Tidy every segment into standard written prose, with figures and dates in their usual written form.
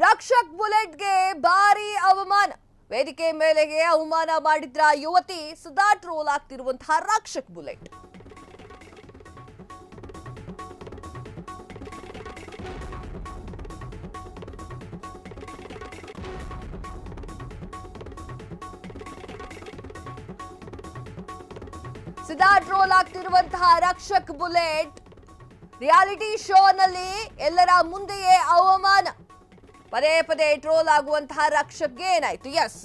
ರಕ್ಷಕ್ ಬುಲೆಟ್ಗೆ ಭಾರಿ ಅವಮಾನ. ವೇದಿಕೆ ಮೇಲೆಗೆ ಅವಮಾನ ಮಾಡಿದ್ರ ಯುವತಿ ಸದಾ ಟ್ರೋಲ್ ಆಗ್ತಿರುವಂತಹ ರಕ್ಷಕ್ ಬುಲೆಟ್. ಸದಾ ಟ್ರೋಲ್ ಆಗ್ತಿರುವಂತಹ ರಕ್ಷಕ್ ಬುಲೆಟ್ ರಿಯಾಲಿಟಿ ಶೋನಲ್ಲಿ ಎಲ್ಲರ ಮುಂದೆಯೇ ಅವಮಾನ. ಪದೇ ಪದೇ ಟ್ರೋಲ್ ಆಗುವಂತಹ ರಕ್ಷಕ್ಗೆ ಏನಾಯ್ತು? ಎಸ್,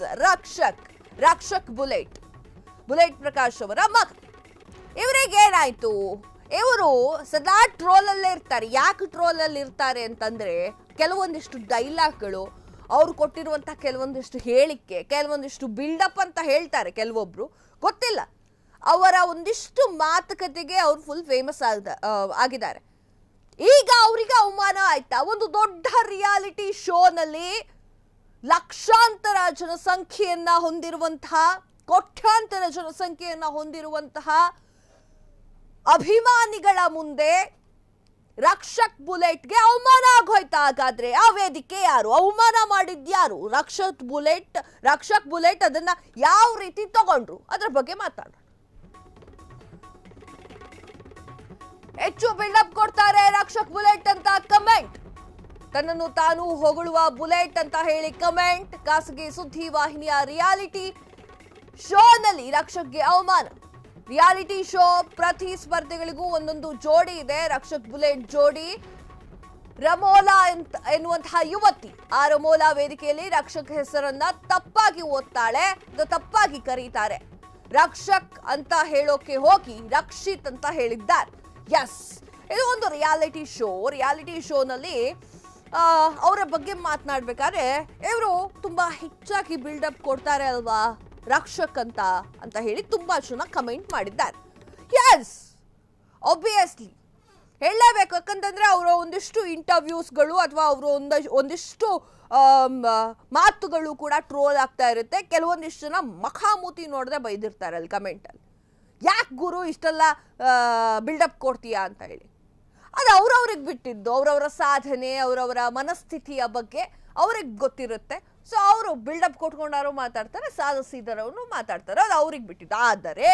ರಕ್ಷಕ್ ಬುಲೆಟ್ ಪ್ರಕಾಶ್ ಅವರ ಮಗ. ಇವರಿಗೆ ಏನಾಯ್ತು? ಇವರು ಸದಾ ಟ್ರೋಲ್ ಅಲ್ಲೇ ಇರ್ತಾರೆ. ಯಾಕೆ ಟ್ರೋಲ್ ಅಲ್ಲಿ ಇರ್ತಾರೆ ಅಂತಂದ್ರೆ ಕೆಲವೊಂದಿಷ್ಟು ಡೈಲಾಗ್ಗಳು, ಅವ್ರು ಕೊಟ್ಟಿರುವಂತಹ ಕೆಲವೊಂದಿಷ್ಟು ಹೇಳಿಕೆ, ಕೆಲವೊಂದಿಷ್ಟು ಬಿಲ್ಡಪ್ ಅಂತ ಹೇಳ್ತಾರೆ ಕೆಲವೊಬ್ರು, ಗೊತ್ತಿಲ್ಲ. ಅವರ ಒಂದಿಷ್ಟು ಮಾತುಕತೆಗೆ ಅವ್ರು ಫುಲ್ ಫೇಮಸ್ ಆಗಿದ್ದಾರೆ. ಈಗ ಅವರಿಗೆ ಅವಮಾನ ಆಯ್ತಾ? ಒಂದು ದೊಡ್ಡ ರಿಯಾಲಿಟಿ ಶೋನಲ್ಲಿ ಲಕ್ಷಾಂತರ ಜನಸಂಖ್ಯೆಯನ್ನ ಹೊಂದಿರುವಂತಹ, ಕೋಟ್ಯಾಂತರ ಜನಸಂಖ್ಯೆಯನ್ನ ಹೊಂದಿರುವಂತಹ ಅಭಿಮಾನಿಗಳ ಮುಂದೆ ರಕ್ಷಕ್ ಬುಲೆಟ್ಗೆ ಅವಮಾನ ಆಗೋಯ್ತಾ? ಹಾಗಾದ್ರೆ ಆ ವೇದಿಕೆ ಯಾರು? ಅವಮಾನ ಮಾಡಿದ್ಯಾರು? ರಕ್ಷಕ್ ಬುಲೆಟ್ ಅದನ್ನ ಯಾವ ರೀತಿ ತಗೊಂಡ್ರು? ಅದ್ರ ಬಗ್ಗೆ ಮಾತಾಡೋಣ. ಹೆಚ್ಚು ಬಿಲ್ಡಪ್ ಕೊಡ್ತಾರೆ ರಕ್ಷಕ್ ಬುಲೆಟ್ ಅಂತ ಕಮೆಂಟ್. ತನ್ನನ್ನು ತಾನು ಹೊಗಳುವ ಬುಲೆಟ್ ಅಂತ ಹೇಳಿ ಕಮೆಂಟ್. ಖಾಸಗಿ ಸುದ್ದಿ ವಾಹಿನಿಯ ರಿಯಾಲಿಟಿ ಶೋನಲ್ಲಿ ರಕ್ಷಕ್ಗೆ ಅವಮಾನ. ರಿಯಾಲಿಟಿ ಶೋ ಪ್ರತಿ ಸ್ಪರ್ಧೆಗಳಿಗೂ ಒಂದೊಂದು ಜೋಡಿ ಇದೆ. ರಕ್ಷಕ್ ಬುಲೆಟ್ ಜೋಡಿ ರಮೋಲಾ ಎನ್ನುವಂತಹ ಯುವತಿ. ಆ ರಮೋಲಾ ವೇದಿಕೆಯಲ್ಲಿ ರಕ್ಷಕ್ ಹೆಸರನ್ನ ತಪ್ಪಾಗಿ ಓದ್ತಾಳೆ, ತಪ್ಪಾಗಿ ಕರೀತಾರೆ. ರಕ್ಷಕ್ ಅಂತ ಹೇಳೋಕೆ ಹೋಗಿ ರಕ್ಷಿತ್ ಅಂತ ಹೇಳಿದ್ದಾರೆ. ಎಸ್, ಇದು ಒಂದು ರಿಯಾಲಿಟಿ ಶೋನಲ್ಲಿ ಅವರ ಬಗ್ಗೆ ಮಾತನಾಡ್ಬೇಕಾದ್ರೆ ಇವರು ತುಂಬಾ ಹೆಚ್ಚಾಗಿ ಬಿಲ್ಡಪ್ ಕೊಡ್ತಾರೆ ಅಲ್ವಾ ರಕ್ಷಕ್ ಅಂತ ಹೇಳಿ ತುಂಬಾ ಜನ ಕಮೆಂಟ್ ಮಾಡಿದ್ದಾರೆ. ಎಸ್, ಆಬ್ವಿಯಸ್ಲಿ ಹೇಳಲೇಬೇಕು. ಯಾಕಂತಂದ್ರೆ ಅವರ ಒಂದಿಷ್ಟು ಇಂಟರ್ವ್ಯೂಸ್ಗಳು ಅಥವಾ ಅವರ ಒಂದಿಷ್ಟು ಮಾತುಗಳು ಕೂಡ ಟ್ರೋಲ್ ಆಗ್ತಾ ಇರುತ್ತೆ. ಕೆಲವೊಂದಿಷ್ಟು ಜನ ಮಖಾಮೂತಿ ನೋಡದೆ ಬೈದಿರ್ತಾರೆ ಅಲ್ಲಿ ಕಮೆಂಟಲ್ಲಿ. ಯಾಕೆ ಗುರು ಇಷ್ಟೆಲ್ಲ ಬಿಲ್ಡಪ್ ಕೊಡ್ತೀಯಾ ಅಂತ ಹೇಳಿ. ಅದು ಅವ್ರವ್ರಿಗೆ ಬಿಟ್ಟಿದ್ದು. ಅವರವರ ಸಾಧನೆ, ಅವರವರ ಮನಸ್ಥಿತಿಯ ಬಗ್ಗೆ ಅವ್ರಿಗೆ ಗೊತ್ತಿರುತ್ತೆ. ಸೊ ಅವರು ಬಿಲ್ಡಪ್ ಕೊಟ್ಕೊಂಡಾರು ಮಾತಾಡ್ತಾರೆ, ಸಾಧಿಸಿದರವನು ಮಾತಾಡ್ತಾರೆ, ಅದು ಅವ್ರಿಗೆ ಬಿಟ್ಟಿದ್ದು. ಆದರೆ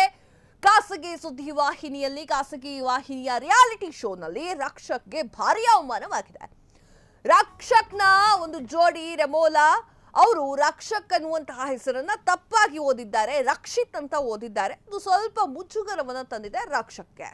ಖಾಸಗಿ ಸುದ್ದಿ ವಾಹಿನಿಯ ರಿಯಾಲಿಟಿ ಶೋನಲ್ಲಿ ರಕ್ಷಕ್ಗೆ ಭಾರಿ ಅವಮಾನವಾಗಿದೆ. ರಕ್ಷಕ್ನ ಒಂದು ಜೋಡಿ ರಮೋಲಾ ಅವರು ರಕ್ಷಕ್ ಅನ್ನುವಂತಹ ಹೆಸರನ್ನ ತಪ್ಪಾಗಿ ಓದಿದ್ದಾರೆ, ರಕ್ಷಿತ್ ಅಂತ ಓದಿದ್ದಾರೆ. ಇದು ಸ್ವಲ್ಪ ಮುಜುಗರವನ್ನ ತಂದಿದೆ ರಕ್ಷಕ್ಗೆ.